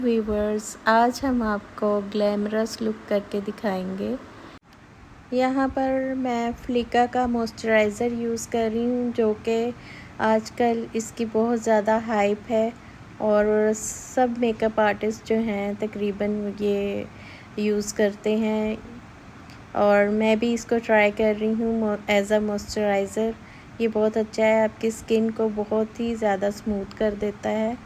Viewers, आज हम आपको ग्लैमरस लुक करके दिखाएंगे। यहाँ पर मैं फ्लिका का मॉइस्चराइज़र यूज़ कर रही हूँ, जो कि आजकल इसकी बहुत ज़्यादा हाइप है और सब मेकअप आर्टिस्ट जो हैं तकरीबन ये यूज़ करते हैं और मैं भी इसको ट्राई कर रही हूँ एज अ मॉइस्चराइज़र। ये बहुत अच्छा है, आपकी स्किन को बहुत ही ज़्यादा स्मूथ कर देता है।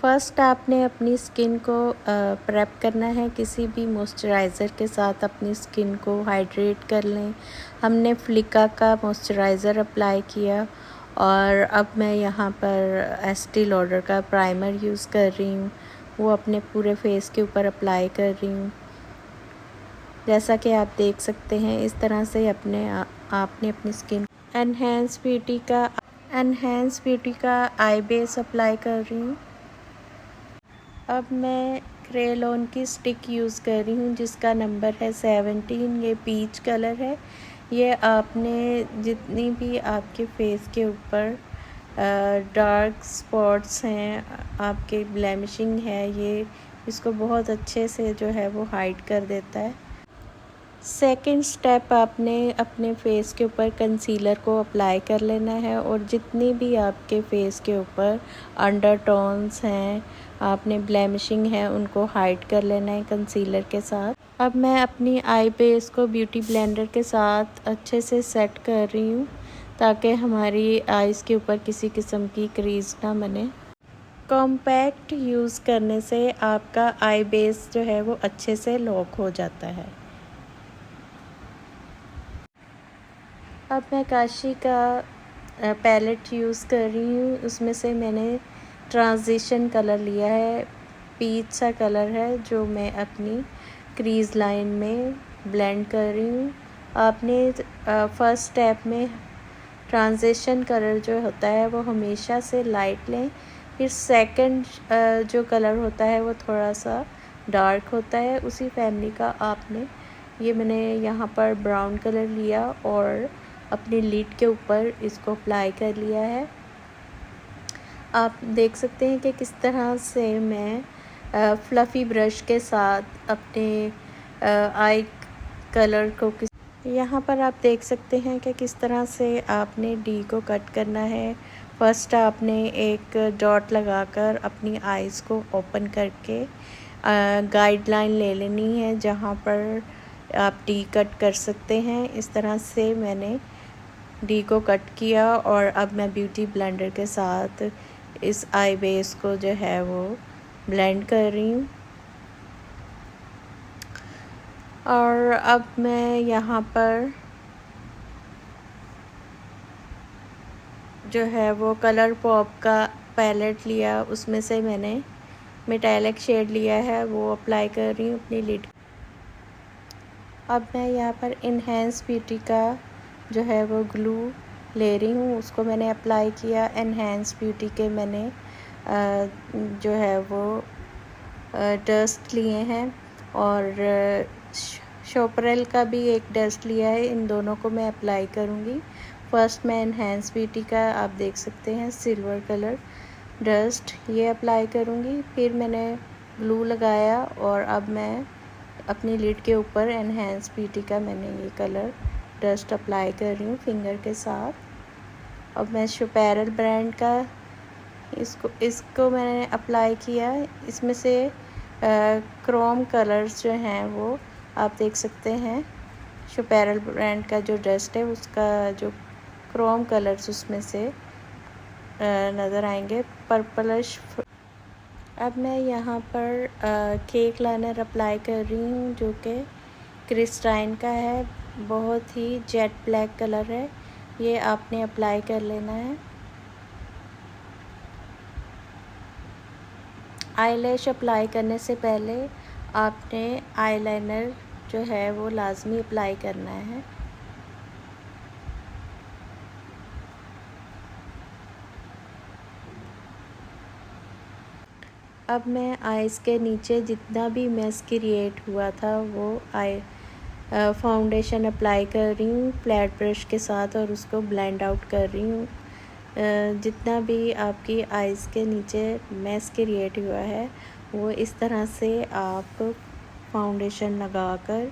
फ़र्स्ट आपने अपनी स्किन को प्रेप करना है, किसी भी मॉइस्चराइज़र के साथ अपनी स्किन को हाइड्रेट कर लें। हमने फ्लिका का मॉइस्चराइज़र अप्लाई किया और अब मैं यहाँ पर एस्टी लॉडर का प्राइमर यूज़ कर रही हूँ, वो अपने पूरे फेस के ऊपर अप्लाई कर रही हूँ। जैसा कि आप देख सकते हैं, इस तरह से आपने अपनी स्किन एनहेंस ब्यूटी का आई बेस अप्लाई कर रही हूँ। अब मैं क्रेयॉन की स्टिक यूज़ कर रही हूँ जिसका नंबर है 17। ये पीच कलर है। ये आपने जितनी भी आपके फेस के ऊपर डार्क स्पॉट्स हैं, आपके ब्लेमिशिंग है, ये इसको बहुत अच्छे से जो है वो हाइड कर देता है। सेकंड स्टेप, आपने अपने फेस के ऊपर कंसीलर को अप्लाई कर लेना है और जितनी भी आपके फेस के ऊपर अंडर टोन्स हैं, आपने ब्लेमिशिंग है, उनको हाइड कर लेना है कंसीलर के साथ। अब मैं अपनी आई बेस को ब्यूटी ब्लेंडर के साथ अच्छे से सेट कर रही हूँ ताकि हमारी आईज़ के ऊपर किसी किस्म की क्रीज ना बने। कॉम्पैक्ट यूज़ करने से आपका आई बेस जो है वो अच्छे से लॉक हो जाता है। अब मैं काशी का पैलेट यूज़ कर रही हूँ, उसमें से मैंने ट्रांजिशन कलर लिया है, पीच सा कलर है, जो मैं अपनी क्रीज़ लाइन में ब्लेंड कर रही हूँ। आपने फर्स्ट स्टेप में ट्रांजिशन कलर जो होता है वो हमेशा से लाइट लें, फिर सेकंड जो कलर होता है वो थोड़ा सा डार्क होता है, उसी फैमिली का आपने मैंने यहाँ पर ब्राउन कलर लिया और अपने लिड के ऊपर इसको अप्लाई कर लिया है। आप देख सकते हैं कि किस तरह से मैं फ्लफ़ी ब्रश के साथ अपने आई कलर को यहाँ पर आप देख सकते हैं कि किस तरह से आपने डी को कट करना है। फर्स्ट आपने एक डॉट लगाकर अपनी आईज़ को ओपन करके गाइडलाइन ले लेनी है जहाँ पर आप डी कट कर सकते हैं। इस तरह से मैंने डी को कट किया और अब मैं ब्यूटी ब्लेंडर के साथ इस आई बेस को जो है वो ब्लेंड कर रही हूँ। और अब मैं यहाँ पर जो है वो कलर पॉप का पैलेट लिया, उसमें से मैंने मेटालिक शेड लिया है, वो अप्लाई कर रही हूँ अपनी लिड। अब मैं यहाँ पर इनहेंस ब्यूटी का जो है वो ग्लू ले रही हूँ, उसको मैंने अप्लाई किया। एनहेंस ब्यूटी के मैंने जो है वो डस्ट लिए हैं और शोपरेल का भी एक डस्ट लिया है, इन दोनों को मैं अप्लाई करूँगी। फर्स्ट मैं एनहेंस ब्यूटी का आप देख सकते हैं सिल्वर कलर डस्ट ये अप्लाई करूँगी, फिर मैंने ग्लू लगाया और अब मैं अपनी लिड के ऊपर एनहेंस ब्यूटी का मैंने ये कलर डस्ट अप्लाई कर रही हूँ फिंगर के साथ। अब मैं शोपैरल ब्रांड का इसको मैंने अप्लाई किया। इसमें से क्रोम कलर्स जो हैं वो आप देख सकते हैं, शोपैरल ब्रांड का जो डस्ट है उसका जो क्रोम कलर्स उसमें से नज़र आएंगे, पर्पलिश। अब मैं यहाँ पर केक लाइनर अप्लाई कर रही हूँ जो कि क्रिस्टाइन का है, बहुत ही जेट ब्लैक कलर है, ये आपने अप्लाई कर लेना है। आईलैश अप्लाई करने से पहले आपने आईलाइनर जो है वो लाजमी अप्लाई करना है। अब मैं आईज़ के नीचे जितना भी मेस क्रिएट हुआ था वो फाउंडेशन अप्लाई कर रही हूँ फ्लैट ब्रश के साथ और उसको ब्लेंड आउट कर रही हूँ। जितना भी आपकी आइज़ के नीचे मैस क्रिएट हुआ है वो इस तरह से आप फाउंडेशन लगाकर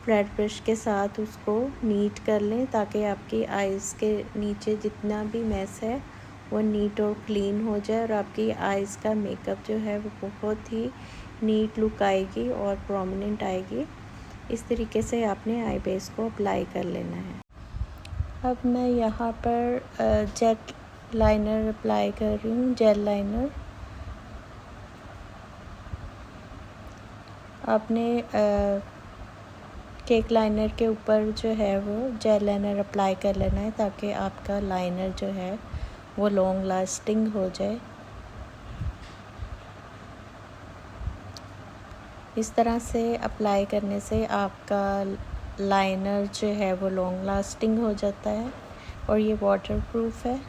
फ्लैट ब्रश के साथ उसको नीट कर लें, ताकि आपकी आइज़ के नीचे जितना भी मैस है वो नीट और क्लीन हो जाए और आपकी आइज़ का मेकअप जो है वो बहुत ही नीट लुक आएगी और प्रोमिनेंट आएगी। इस तरीके से आपने आई बेस को अप्लाई कर लेना है। अब मैं यहाँ पर जेट लाइनर अप्लाई कर रही हूँ, जेल लाइनर। आपने केक लाइनर के ऊपर जो है वो जेल लाइनर अप्लाई कर लेना है, ताकि आपका लाइनर जो है वो लॉन्ग लास्टिंग हो जाए। इस तरह से अप्लाई करने से आपका लाइनर जो है वो लॉन्ग लास्टिंग हो जाता है और ये वाटरप्रूफ है।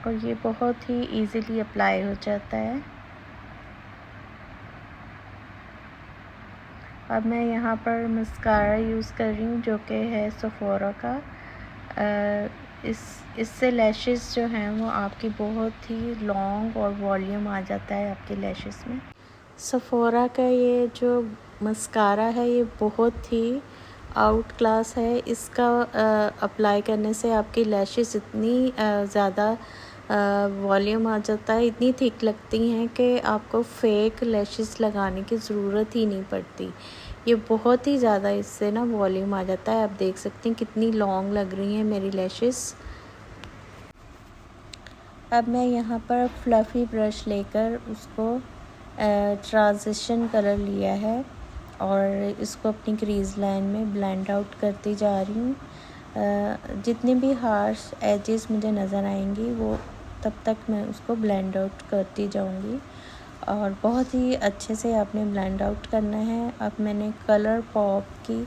और ये बहुत ही इजीली अप्लाई हो जाता है। अब मैं यहाँ पर मस्कारा यूज़ कर रही हूँ, जो कि है सेफोरा का। इससे लैशेस जो हैं वो आपकी बहुत ही लॉन्ग और वॉल्यूम आ जाता है आपके लैशेस में। सेफोरा का ये जो मस्कारा है ये बहुत ही आउट क्लास है। इसका अप्लाई करने से आपकी लैशेस इतनी ज़्यादा वॉल्यूम आ जाता है, इतनी थिक लगती हैं कि आपको फेक लैशेस लगाने की ज़रूरत ही नहीं पड़ती। ये बहुत ही ज़्यादा इससे ना वॉल्यूम आ जाता है। आप देख सकते हैं कितनी लॉन्ग लग रही हैं मेरी लैशेस। अब मैं यहाँ पर फ्लफ़ी ब्रश लेकर उसको ट्रांजिशन कलर लिया है और इसको अपनी क्रीज़ लाइन में ब्लेंड आउट करती जा रही हूँ। जितने भी हार्श एजेस मुझे नज़र आएंगी वो तब तक मैं उसको ब्लेंड आउट करती जाऊँगी और बहुत ही अच्छे से आपने ब्लेंड आउट करना है। अब मैंने कलर पॉप की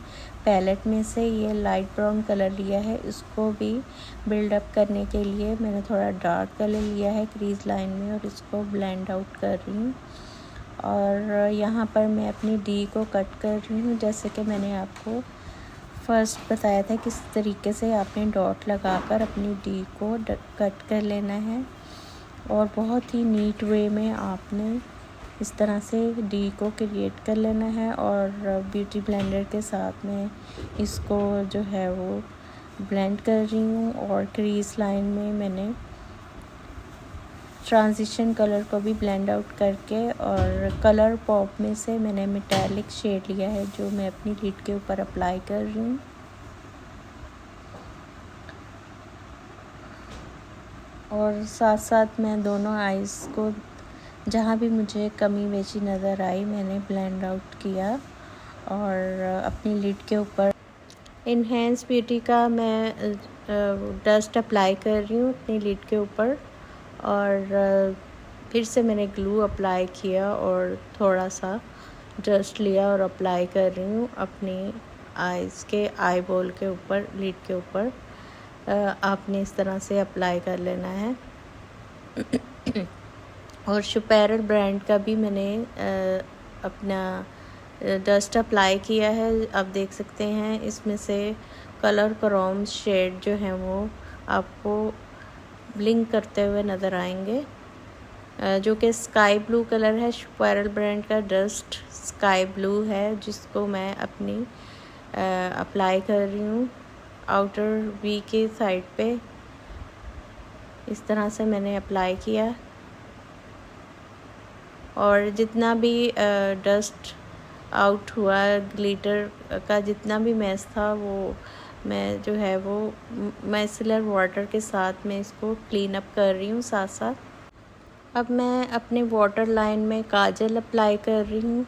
पैलेट में से ये लाइट ब्राउन कलर लिया है। इसको भी बिल्डअप करने के लिए मैंने थोड़ा डार्क कलर लिया है क्रीज़ लाइन में और इसको ब्लेंड आउट कर रही हूँ। और यहाँ पर मैं अपनी डी को कट कर रही हूँ, जैसे कि मैंने आपको फर्स्ट बताया था किस तरीके से आपने डॉट लगाकर अपनी डी को कट कर लेना है। और बहुत ही नीट वे में आपने इस तरह से डी को क्रिएट कर लेना है और ब्यूटी ब्लेंडर के साथ में इसको जो है वो ब्लेंड कर रही हूँ। और क्रीज लाइन में मैंने ट्रांजिशन कलर को भी ब्लेंड आउट करके और कलर पॉप में से मैंने मेटालिक शेड लिया है, जो मैं अपनी लिड के ऊपर अप्लाई कर रही हूँ। और साथ साथ मैं दोनों आइज़ को जहाँ भी मुझे कमी बेची नज़र आई मैंने ब्लेंड आउट किया और अपनी लिड के ऊपर इन्हेंस ब्यूटी का मैं डस्ट अप्लाई कर रही हूँ अपनी लिड के ऊपर। और फिर से मैंने ग्लू अप्लाई किया और थोड़ा सा डस्ट लिया और अप्लाई कर रही हूँ अपनी आइज़ के आई बॉल के ऊपर, लिड के ऊपर। आपने इस तरह से अप्लाई कर लेना है। और शुपेरल ब्रांड का भी मैंने अपना डस्ट अप्लाई किया है। आप देख सकते हैं इसमें से कलर क्रोम शेड जो हैं वो आपको ब्लिंक करते हुए नज़र आएंगे, जो कि स्काई ब्लू कलर है। शुपेरल ब्रांड का डस्ट स्काई ब्लू है, जिसको मैं अपनी अप्लाई कर रही हूँ आउटर वी के साइड पे। इस तरह से मैंने अप्लाई किया और जितना भी डस्ट आउट हुआ, ग्लिटर का जितना भी मैस था वो मैं जो है वो माइसेलर वाटर के साथ मैं इसको क्लीन अप कर रही हूँ साथ साथ। अब मैं अपने वाटर लाइन में काजल अप्लाई कर रही हूँ।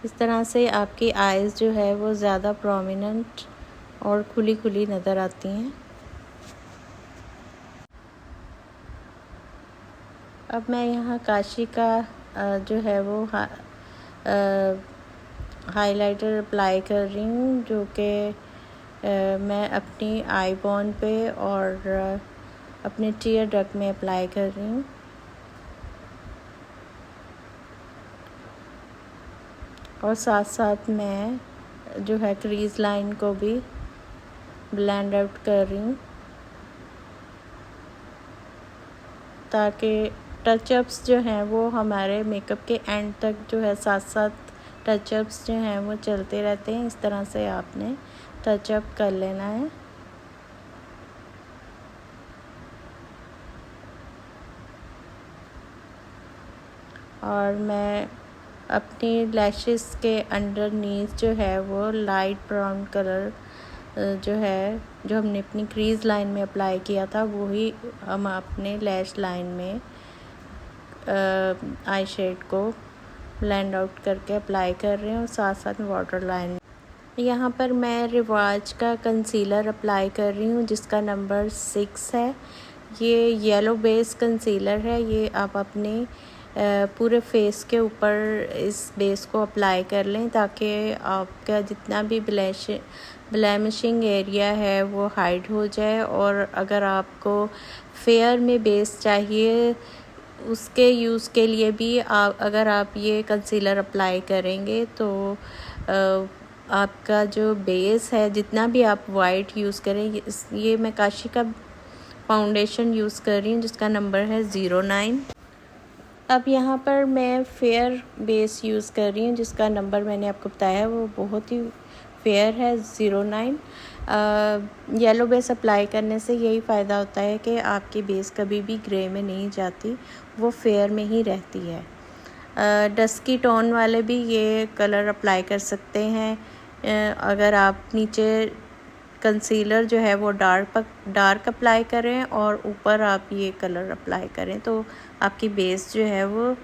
इस तरह से आपकी आइज़ जो है वो ज़्यादा प्रोमिनेंट और खुली खुली नज़र आती हैं। अब मैं यहाँ काशी का जो है वो हाइलाइटर अप्लाई कर रही हूँ, जो कि मैं अपनी आई बोन पे और अपने टीयर डक्ट में अप्लाई कर रही हूँ। और साथ साथ मैं जो है क्रीज लाइन को भी ब्लेंड आउट कर रही हूँ, ताकि टचअप्स जो हैं वो हमारे मेकअप के एंड तक जो है साथ साथ टचअप्स जो हैं वो चलते रहते हैं। इस तरह से आपने टचअप कर लेना है। और मैं अपनी लैशेस के अंडरनीथ जो है वो लाइट ब्राउन कलर जो है, जो हमने अपनी क्रीज लाइन में अप्लाई किया था, वही हम अपने लैश लाइन में आई शेड को ब्लेंड आउट करके अप्लाई कर रहे हैं। और साथ साथ वाटर लाइन यहाँ पर मैं रिवाज का कंसीलर अप्लाई कर रही हूँ, जिसका नंबर 6 है। ये येलो बेस कंसीलर है। ये आप अपने पूरे फेस के ऊपर इस बेस को अप्लाई कर लें, ताकि आपका जितना भी ब्लैमिशिंग एरिया है वो हाइड हो जाए। और अगर आपको फेयर में बेस चाहिए, उसके यूज़ के लिए भी अगर आप ये कंसीलर अप्लाई करेंगे तो आपका जो बेस है, जितना भी आप वाइट यूज़ करें, ये मैं काशी का फाउंडेशन यूज़ कर रही हूँ, जिसका नंबर है 09। अब यहाँ पर मैं फेयर बेस यूज़ कर रही हूँ, जिसका नंबर मैंने आपको बताया वो बहुत ही फेयर है, 09। येलो बेस अप्लाई करने से यही फ़ायदा होता है कि आपकी बेस कभी भी ग्रे में नहीं जाती, वो फेयर में ही रहती है। डस्की टोन वाले भी ये कलर अप्लाई कर सकते हैं। अगर आप नीचे कंसीलर जो है वो डार्क अप्लाई करें और ऊपर आप ये कलर अप्लाई करें, तो आपकी बेस जो है वो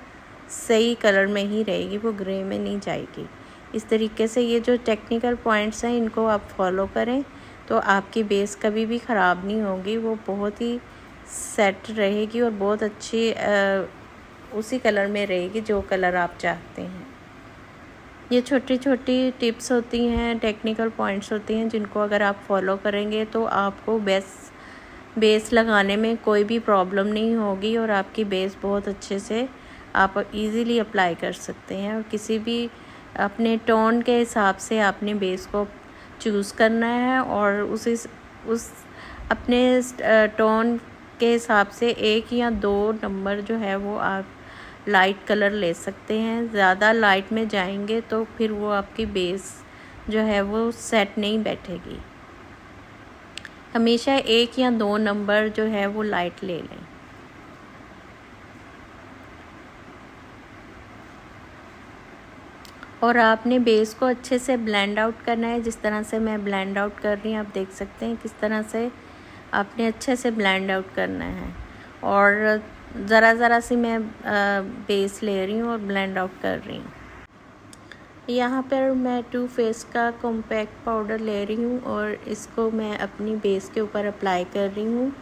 सही कलर में ही रहेगी, वो ग्रे में नहीं जाएगी। इस तरीके से ये जो टेक्निकल पॉइंट्स हैं, इनको आप फॉलो करें तो आपकी बेस कभी भी ख़राब नहीं होगी, वो बहुत ही सेट रहेगी और बहुत अच्छी उसी कलर में रहेगी जो कलर आप चाहते हैं। ये छोटी छोटी टिप्स होती हैं, टेक्निकल पॉइंट्स होती हैं, जिनको अगर आप फॉलो करेंगे तो आपको बेस लगाने में कोई भी प्रॉब्लम नहीं होगी और आपकी बेस बहुत अच्छे से आप इजीली अप्लाई कर सकते हैं। और किसी भी अपने टोन के हिसाब से आपने बेस को चूज़ करना है और उस अपने टोन के हिसाब से 1 या 2 नंबर जो है वो आप लाइट कलर ले सकते हैं। ज़्यादा लाइट में जाएंगे तो फिर वो आपकी बेस जो है वो सेट नहीं बैठेगी। हमेशा 1 या 2 नंबर जो है वो लाइट ले लें। और आपने बेस को अच्छे से ब्लेंड आउट करना है, जिस तरह से मैं ब्लेंड आउट कर रही हूँ। आप देख सकते हैं किस तरह से आपने अच्छे से ब्लेंड आउट करना है। और ज़रा सी मैं बेस ले रही हूँ और ब्लेंड आउट कर रही हूँ। यहाँ पर मैं टू फेस का कॉम्पैक्ट पाउडर ले रही हूँ और इसको मैं अपनी बेस के ऊपर अप्लाई कर रही हूँ।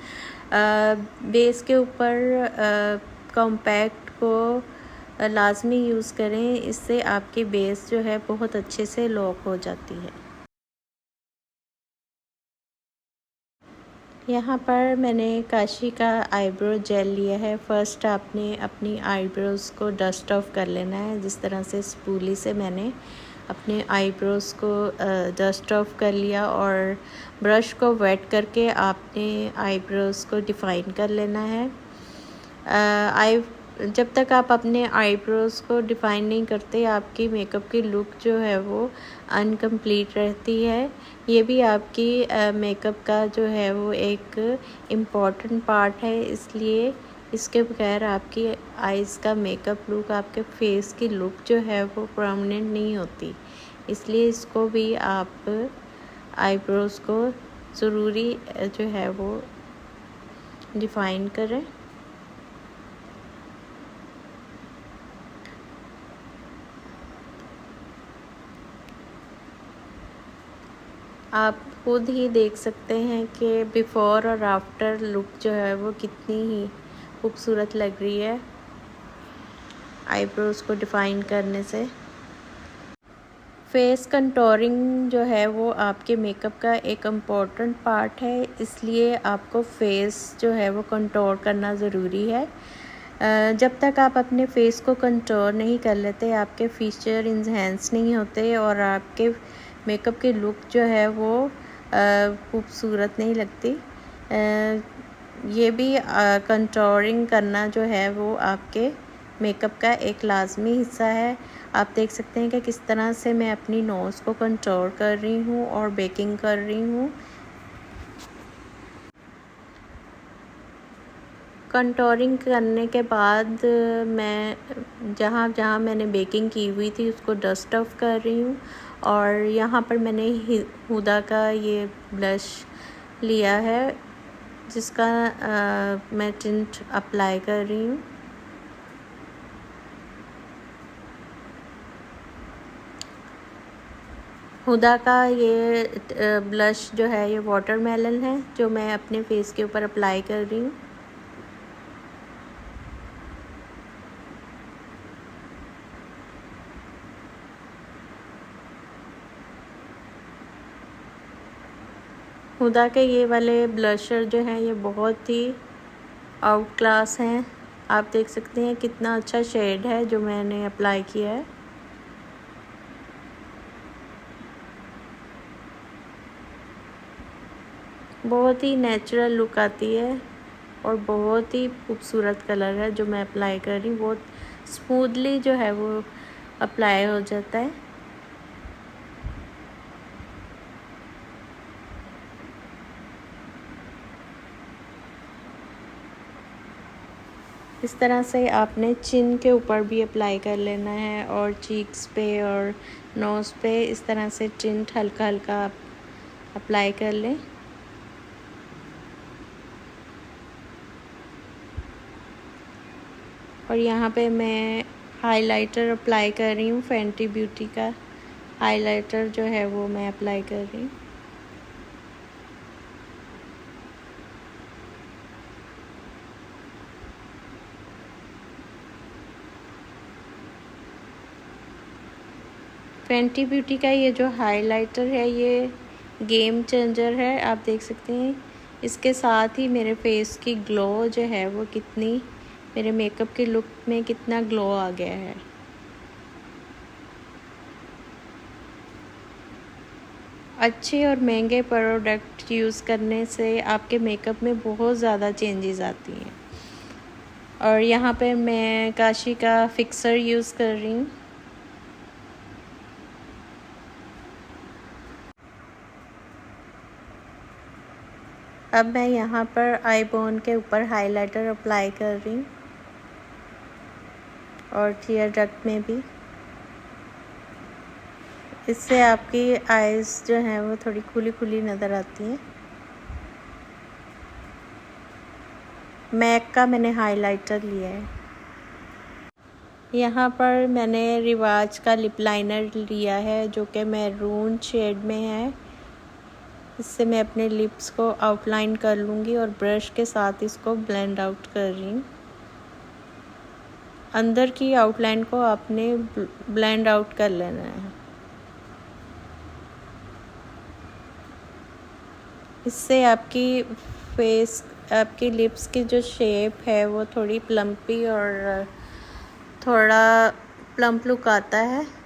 बेस के ऊपर कॉम्पैक्ट को लाजमी यूज़ करें, इससे आपकी बेस जो है बहुत अच्छे से लॉक हो जाती है। यहाँ पर मैंने काशी का आईब्रो जेल लिया है। फर्स्ट आपने अपनी आईब्रोज़ को डस्ट ऑफ कर लेना है। जिस तरह से स्पूली से मैंने अपने आईब्रोज़ को डस्ट ऑफ कर लिया और ब्रश को वेट करके आपने आईब्रोज़ को डिफ़ाइन कर लेना है। जब तक आप अपने आईब्रोज़ को डिफ़ाइन नहीं करते, आपकी मेकअप की लुक जो है वो अनकम्प्लीट रहती है। ये भी आपकी मेकअप का जो है वो एक इम्पॉर्टेंट पार्ट है, इसलिए इसके बगैर आपकी आइज़ का मेकअप लुक, आपके फेस की लुक जो है वो परमानेंट नहीं होती। इसलिए इसको भी आप आईब्रोज़ को ज़रूरी जो है वो डिफ़ाइन करें। आप खुद ही देख सकते हैं कि बिफ़ोर और आफ्टर लुक जो है वो कितनी ही खूबसूरत लग रही है आईब्रोज़ को डिफ़ाइन करने से। फेस कंटूरिंग जो है वो आपके मेकअप का एक इम्पॉर्टेंट पार्ट है, इसलिए आपको फेस जो है वो कंटूर करना ज़रूरी है। जब तक आप अपने फेस को कंटूर नहीं कर लेते, आपके फीचर इन्हेंस नहीं होते और आपके मेकअप की लुक जो है वो खूबसूरत नहीं लगती। ये भी कंटूरिंग करना जो है वो आपके मेकअप का एक लाजमी हिस्सा है। आप देख सकते हैं कि किस तरह से मैं अपनी नोज़ को कंटूर कर रही हूँ और बेकिंग कर रही हूँ। कंटूरिंग करने के बाद मैं जहाँ जहाँ मैंने बेकिंग की हुई थी उसको डस्ट ऑफ कर रही हूँ। और यहाँ पर मैंने हुदा का ये ब्लश लिया है जिसका मैं टिंट अप्लाई कर रही हूँ। हुदा का ये ब्लश जो है ये वाटरमेलन है जो मैं अपने फेस के ऊपर अप्लाई कर रही हूँ। हुदा के ये वाले ब्लशर जो हैं ये बहुत ही आउट क्लास हैं। आप देख सकते हैं कितना अच्छा शेड है जो मैंने अप्लाई किया है। बहुत ही नेचुरल लुक आती है और बहुत ही खूबसूरत कलर है जो मैं अप्लाई कर रही हूँ। बहुत स्मूथली जो है वो अप्लाई हो जाता है। इस तरह से आपने चिन के ऊपर भी अप्लाई कर लेना है और चीक्स पे और नोज़ पे इस तरह से टिंट हल्का हल्का अप्लाई कर लें। और यहाँ पे मैं हाइलाइटर अप्लाई कर रही हूँ। फेंटी ब्यूटी का हाइलाइटर जो है वो मैं अप्लाई कर रही हूँ। फेंटी ब्यूटी का ये जो हाइलाइटर है ये गेम चेंजर है। आप देख सकते हैं इसके साथ ही मेरे फेस की ग्लो जो है वो कितनी, मेरे मेकअप के लुक में कितना ग्लो आ गया है। अच्छे और महंगे प्रोडक्ट यूज़ करने से आपके मेकअप में बहुत ज़्यादा चेंजेस आती हैं। और यहाँ पे मैं काशी का फिक्सर यूज़ कर रही हूँ। अब मैं यहाँ पर आई बोन के ऊपर हाइलाइटर अप्लाई कर रही हूँ और टीयर डक्ट में भी। इससे आपकी आईज़ जो हैं वो थोड़ी खुली खुली नज़र आती हैं। मैक का मैंने हाइलाइटर लिया है। यहाँ पर मैंने रिवाज का लिप लाइनर लिया है जो कि मैरून शेड में है। इससे मैं अपने लिप्स को आउटलाइन कर लूँगी और ब्रश के साथ इसको ब्लेंड आउट कर रही हूँ। अंदर की आउटलाइन को आपने ब्लेंड आउट कर लेना है। इससे आपकी फेस, आपकी लिप्स की जो शेप है वो थोड़ी प्लम्पी और थोड़ा प्लम्प लुक आता है।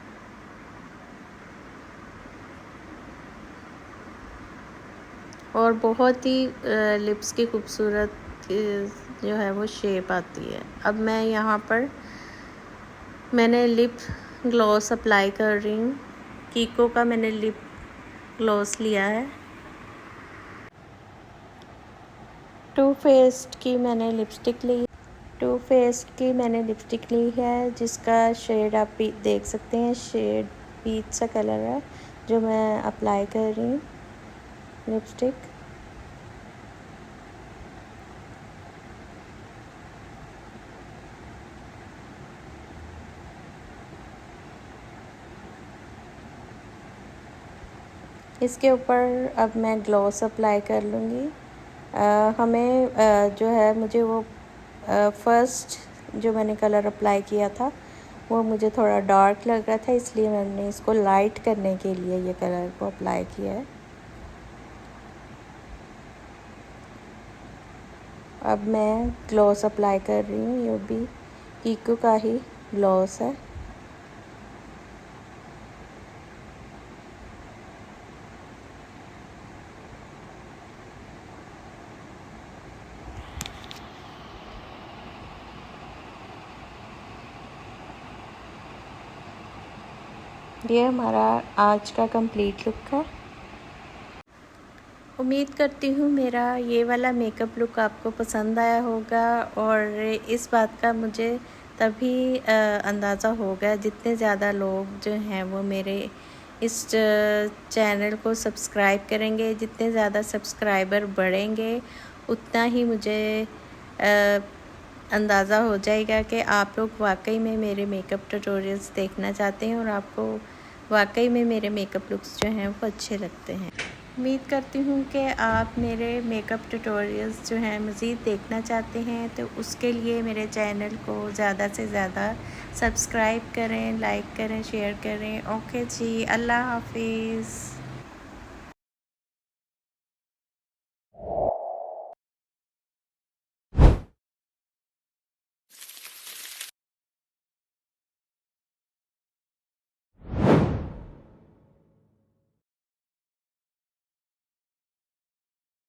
और बहुत ही लिप्स की खूबसूरत जो है वो शेप आती है। अब मैं यहाँ पर मैंने लिप ग्लॉस अप्लाई कर रही हूँ। कीको का मैंने लिप ग्लॉस लिया है। टू फेस्ड की मैंने लिपस्टिक ली है जिसका शेड आप देख सकते हैं, शेड पीच सा कलर है जो मैं अप्लाई कर रही हूँ लिपस्टिक। इसके ऊपर अब मैं ग्लॉस अप्लाई कर लूँगी। हमें जो है मुझे वो फर्स्ट जो मैंने कलर अप्लाई किया था वो मुझे थोड़ा डार्क लग रहा था, इसलिए मैंने इसको लाइट करने के लिए ये कलर को अप्लाई किया है। अब मैं ग्लॉस अप्लाई कर रही हूँ, ये भी ईको का ही ग्लॉस है। ये हमारा आज का कंप्लीट लुक है। उम्मीद करती हूँ मेरा ये वाला मेकअप लुक आपको पसंद आया होगा, और इस बात का मुझे तभी अंदाज़ा होगा जितने ज़्यादा लोग जो हैं वो मेरे इस चैनल को सब्सक्राइब करेंगे। जितने ज़्यादा सब्सक्राइबर बढ़ेंगे उतना ही मुझे अंदाज़ा हो जाएगा कि आप लोग वाकई में मेरे मेकअप ट्यूटोरियल्स देखना चाहते हैं और आपको वाकई में मेरे मेकअप लुक्स जो हैं वो अच्छे लगते हैं। उम्मीद करती हूँ कि आप मेरे मेकअप ट्यूटोरियल्स जो हैं मज़ीद देखना चाहते हैं, तो उसके लिए मेरे चैनल को ज़्यादा से ज़्यादा सब्सक्राइब करें, लाइक करें, शेयर करें। ओके जी, अल्लाह हाफिज़।